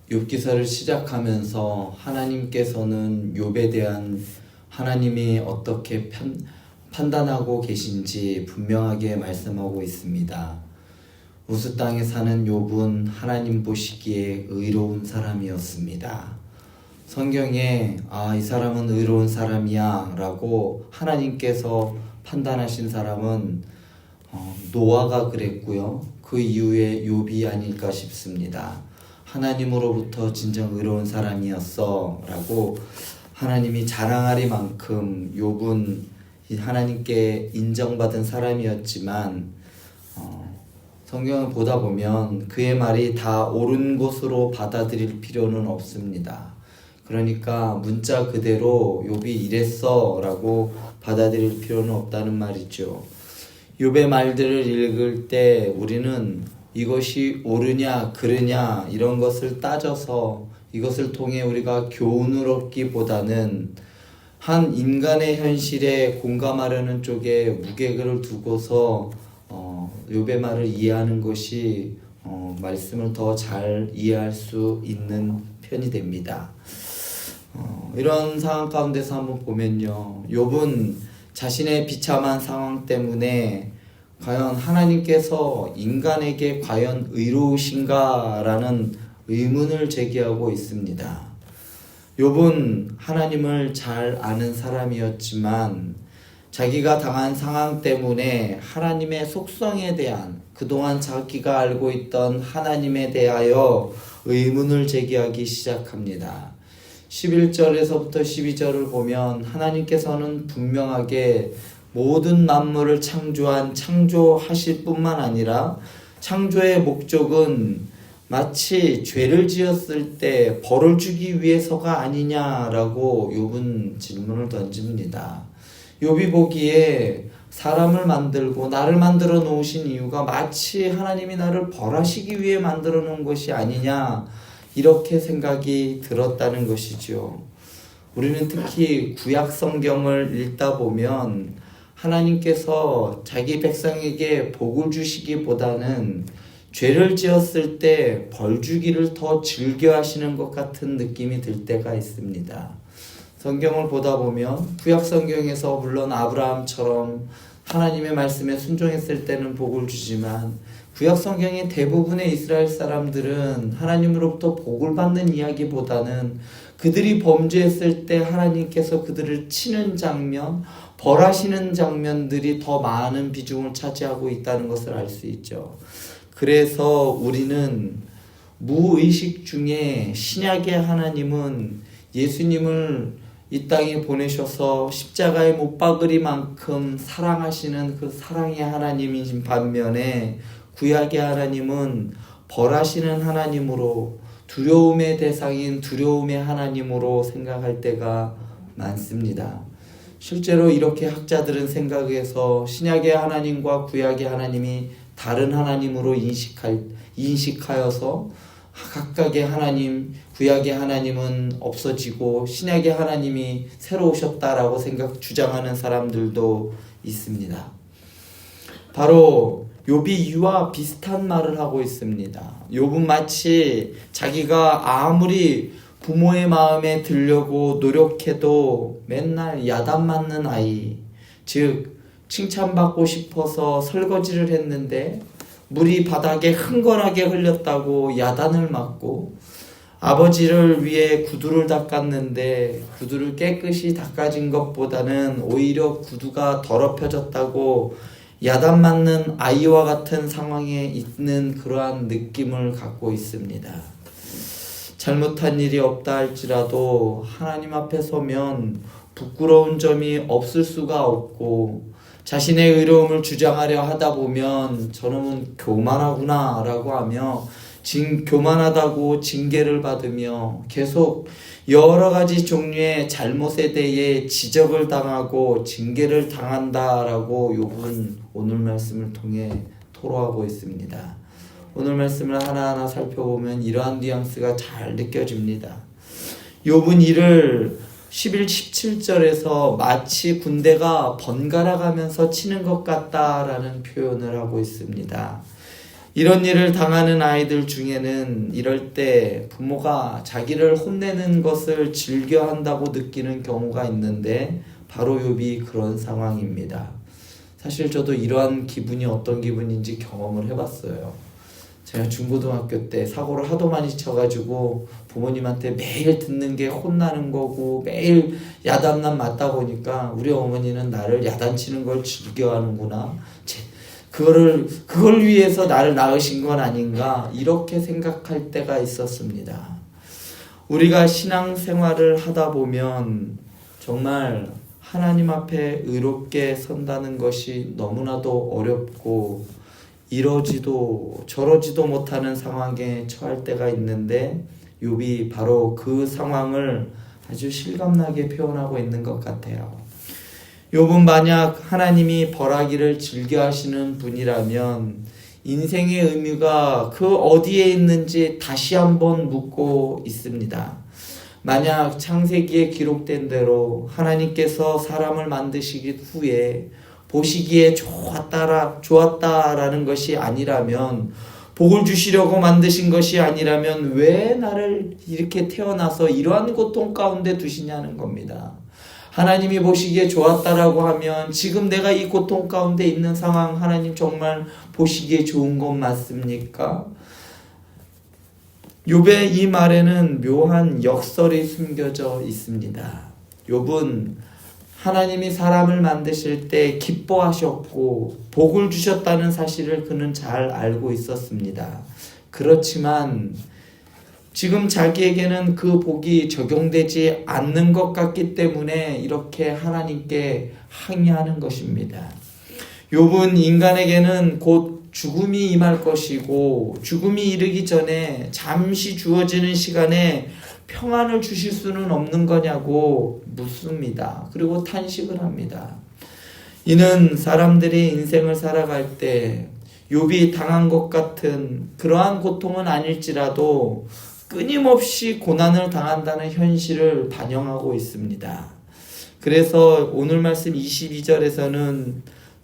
욥기서를 시작하면서 하나님께서는 욥에 대한 하나님이 어떻게 판단하고 계신지 분명하게 말씀하고 있습니다. 우스 땅에 사는 욥은 하나님 보시기에 의로운 사람이었습니다. 성경에 이 사람은 의로운 사람이야 라고 하나님께서 판단하신 사람은 노아가 그랬고요. 그 이후에 욥이 아닐까 싶습니다. 하나님으로부터 진정 의로운 사람이었어 라고 하나님이 자랑하리만큼 욥은 하나님께 인정받은 사람이었지만 성경을 보다 보면 그의 말이 다 옳은 것으로 받아들일 필요는 없습니다. 그러니까 문자 그대로 욥이 이랬어 라고 받아들일 필요는 없다는 말이죠. 욥의 말들을 읽을 때 우리는 이것이 옳으냐 그르냐 이런 것을 따져서 이것을 통해 우리가 교훈을 얻기보다는 한 인간의 현실에 공감하려는 쪽에 무게를 두고서 욥의 말을 이해하는 것이 말씀을 더 잘 이해할 수 있는 편이 됩니다. 이런 상황 가운데서 한번 보면요, 욥은 자신의 비참한 상황 때문에 과연 하나님께서 인간에게 과연 의로우신가라는 의문을 제기하고 있습니다. 욥은 하나님을 잘 아는 사람이었지만 자기가 당한 상황 때문에 하나님의 속성에 대한 그동안 자기가 알고 있던 하나님에 대하여 의문을 제기하기 시작합니다. 11절에서부터 12절을 보면 하나님께서는 분명하게 모든 만물을 창조한 창조하실 뿐만 아니라 창조의 목적은 마치 죄를 지었을 때 벌을 주기 위해서가 아니냐라고 욥은 질문을 던집니다. 욥이 보기에 사람을 만들고 나를 만들어 놓으신 이유가 마치 하나님이 나를 벌하시기 위해 만들어 놓은 것이 아니냐 이렇게 생각이 들었다는 것이죠. 우리는 특히 구약 성경을 읽다 보면 하나님께서 자기 백성에게 복을 주시기보다는 죄를 지었을 때 벌 주기를 더 즐겨 하시는 것 같은 느낌이 들 때가 있습니다. 성경을 보다 보면 구약 성경에서 물론 아브라함처럼 하나님의 말씀에 순종했을 때는 복을 주지만 구약 성경의 대부분의 이스라엘 사람들은 하나님으로부터 복을 받는 이야기보다는 그들이 범죄했을 때 하나님께서 그들을 치는 장면, 벌하시는 장면들이 더 많은 비중을 차지하고 있다는 것을 알 수 있죠. 그래서 우리는 무의식 중에 신약의 하나님은 예수님을 이 땅에 보내셔서 십자가에 못 박으리만큼 사랑하시는 그 사랑의 하나님이신 반면에 구약의 하나님은 벌하시는 하나님으로 두려움의 대상인 두려움의 하나님으로 생각할 때가 많습니다. 실제로 이렇게 학자들은 생각해서 신약의 하나님과 구약의 하나님이 다른 하나님으로 인식하여서 각각의 하나님, 구약의 하나님은 없어지고 신약의 하나님이 새로 오셨다라고 주장하는 사람들도 있습니다. 바로 욥이 이와 비슷한 말을 하고 있습니다. 욥은 마치 자기가 아무리 부모의 마음에 들려고 노력해도 맨날 야단 맞는 아이, 즉 칭찬받고 싶어서 설거지를 했는데 물이 바닥에 흥건하게 흘렸다고 야단을 맞고, 아버지를 위해 구두를 닦았는데 구두를 깨끗이 닦아진 것보다는 오히려 구두가 더럽혀졌다고 야단 맞는 아이와 같은 상황에 있는 그러한 느낌을 갖고 있습니다. 잘못한 일이 없다 할지라도 하나님 앞에 서면 부끄러운 점이 없을 수가 없고, 자신의 의로움을 주장하려 하다 보면 저놈은 교만하구나 라고 하며 교만하다고 징계를 받으며 계속 여러 가지 종류의 잘못에 대해 지적을 당하고 징계를 당한다라고 욥은 오늘 말씀을 통해 토로하고 있습니다. 오늘 말씀을 하나하나 살펴보면 이러한 뉘앙스가 잘 느껴집니다. 욥은 이를 11, 17절에서 마치 군대가 번갈아 가면서 치는 것 같다라는 표현을 하고 있습니다. 이런 일을 당하는 아이들 중에는 이럴 때 부모가 자기를 혼내는 것을 즐겨 한다고 느끼는 경우가 있는데 바로 욥이 그런 상황입니다. 사실 저도 이러한 기분이 어떤 기분인지 경험을 해봤어요. 제가 중고등학교 때 사고를 하도 많이 쳐가지고 부모님한테 매일 듣는 게 혼나는 거고 매일 야단만 맞다 보니까 우리 어머니는 나를 야단치는 걸 즐겨하는구나. 그걸 위해서 나를 낳으신 건 아닌가 이렇게 생각할 때가 있었습니다. 우리가 신앙생활을 하다 보면 정말 하나님 앞에 의롭게 선다는 것이 너무나도 어렵고 이러지도 저러지도 못하는 상황에 처할 때가 있는데 욥이 바로 그 상황을 아주 실감나게 표현하고 있는 것 같아요. 욥은 만약 하나님이 벌하기를 즐겨하시는 분이라면 인생의 의미가 그 어디에 있는지 다시 한번 묻고 있습니다. 만약 창세기에 기록된 대로 하나님께서 사람을 만드시기 후에 보시기에 좋았다라는 것이 아니라면, 복을 주시려고 만드신 것이 아니라면 왜 나를 이렇게 태어나서 이러한 고통 가운데 두시냐는 겁니다. 하나님이 보시기에 좋았다라고 하면 지금 내가 이 고통 가운데 있는 상황 하나님 정말 보시기에 좋은 것 맞습니까? 욥의 이 말에는 묘한 역설이 숨겨져 있습니다. 욥은 하나님이 사람을 만드실 때 기뻐하셨고 복을 주셨다는 사실을 그는 잘 알고 있었습니다. 그렇지만 지금 자기에게는 그 복이 적용되지 않는 것 같기 때문에 이렇게 하나님께 항의하는 것입니다. 욥은 인간에게는 곧 죽음이 임할 것이고 죽음이 이르기 전에 잠시 주어지는 시간에 평안을 주실 수는 없는 거냐고 묻습니다. 그리고 탄식을 합니다. 이는 사람들이 인생을 살아갈 때 욥이 당한 것 같은 그러한 고통은 아닐지라도 끊임없이 고난을 당한다는 현실을 반영하고 있습니다. 그래서 오늘 말씀 22절에서는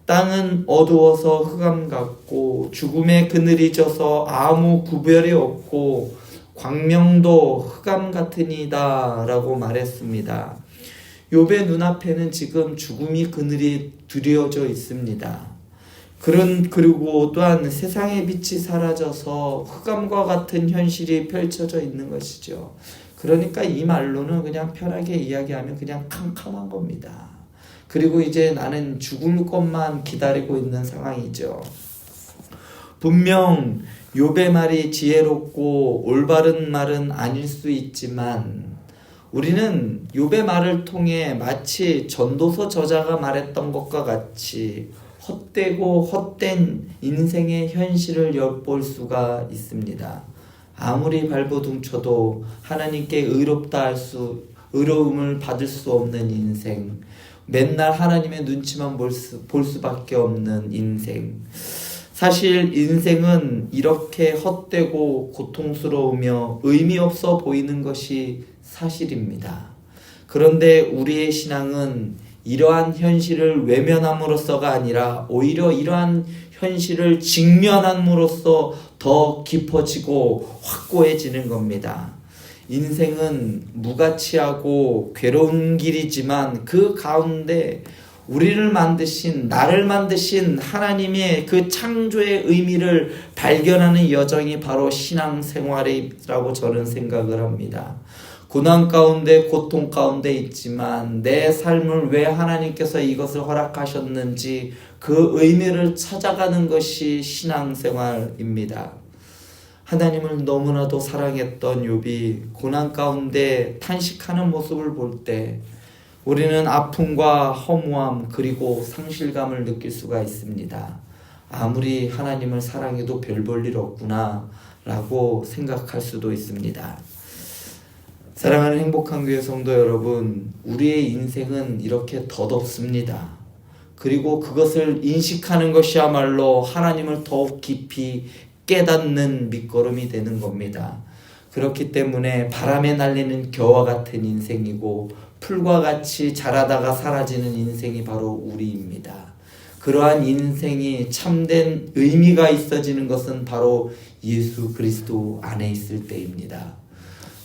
땅은 어두워서 흑암 같고 죽음의 그늘이 져서 아무 구별이 없고 광명도 흑암 같으니다 라고 말했습니다. 욥의 눈앞에는 지금 죽음이 그늘이 드려져 있습니다. 그리고 또한 세상의 빛이 사라져서 흑암과 같은 현실이 펼쳐져 있는 것이죠. 그러니까 이 말로는 그냥 편하게 이야기하면 그냥 캄캄한 겁니다. 그리고 이제 나는 죽을 것만 기다리고 있는 상황이죠. 분명 욥의 말이 지혜롭고 올바른 말은 아닐 수 있지만 우리는 욥의 말을 통해 마치 전도서 저자가 말했던 것과 같이 헛되고 헛된 인생의 현실을 엿볼 수가 있습니다. 아무리 발버둥쳐도 하나님께 의로움을 받을 수 없는 인생, 맨날 하나님의 눈치만 볼 수밖에 없는 인생. 사실 인생은 이렇게 헛되고 고통스러우며 의미 없어 보이는 것이 사실입니다. 그런데 우리의 신앙은 이러한 현실을 외면함으로써가 아니라 오히려 이러한 현실을 직면함으로써 더 깊어지고 확고해지는 겁니다. 인생은 무가치하고 괴로운 길이지만 그 가운데 우리를 만드신, 나를 만드신 하나님의 그 창조의 의미를 발견하는 여정이 바로 신앙생활이라고 저는 생각을 합니다. 고난 가운데 고통 가운데 있지만 내 삶을 왜 하나님께서 이것을 허락하셨는지 그 의미를 찾아가는 것이 신앙생활입니다. 하나님을 너무나도 사랑했던 욥이 고난 가운데 탄식하는 모습을 볼 때 우리는 아픔과 허무함 그리고 상실감을 느낄 수가 있습니다. 아무리 하나님을 사랑해도 별 볼 일 없구나 라고 생각할 수도 있습니다. 사랑하는 행복한 교회 성도 여러분, 우리의 인생은 이렇게 덧없습니다. 그리고 그것을 인식하는 것이야말로 하나님을 더욱 깊이 깨닫는 밑거름이 되는 겁니다. 그렇기 때문에 바람에 날리는 겨와 같은 인생이고 풀과 같이 자라다가 사라지는 인생이 바로 우리입니다. 그러한 인생이 참된 의미가 있어지는 것은 바로 예수 그리스도 안에 있을 때입니다.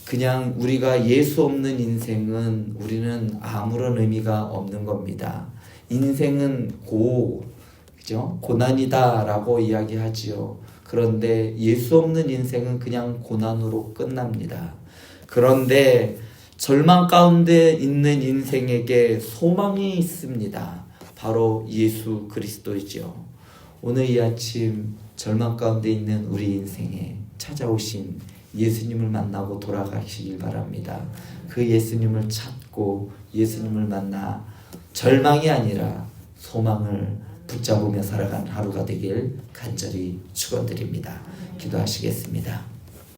그냥 우리가 예수 없는 인생은 우리는 아무런 의미가 없는 겁니다. 인생은 그죠? 고난이다라고 이야기하지요. 그런데 예수 없는 인생은 그냥 고난으로 끝납니다. 그런데 절망 가운데 있는 인생에게 소망이 있습니다. 바로 예수 그리스도이죠. 오늘 이 아침 절망 가운데 있는 우리 인생에 찾아오신 예수님을 만나고 돌아가시길 바랍니다. 그 예수님을 찾고 예수님을 만나 절망이 아니라 소망을 붙잡으며 살아가는 하루가 되길 간절히 축원드립니다. 기도하시겠습니다.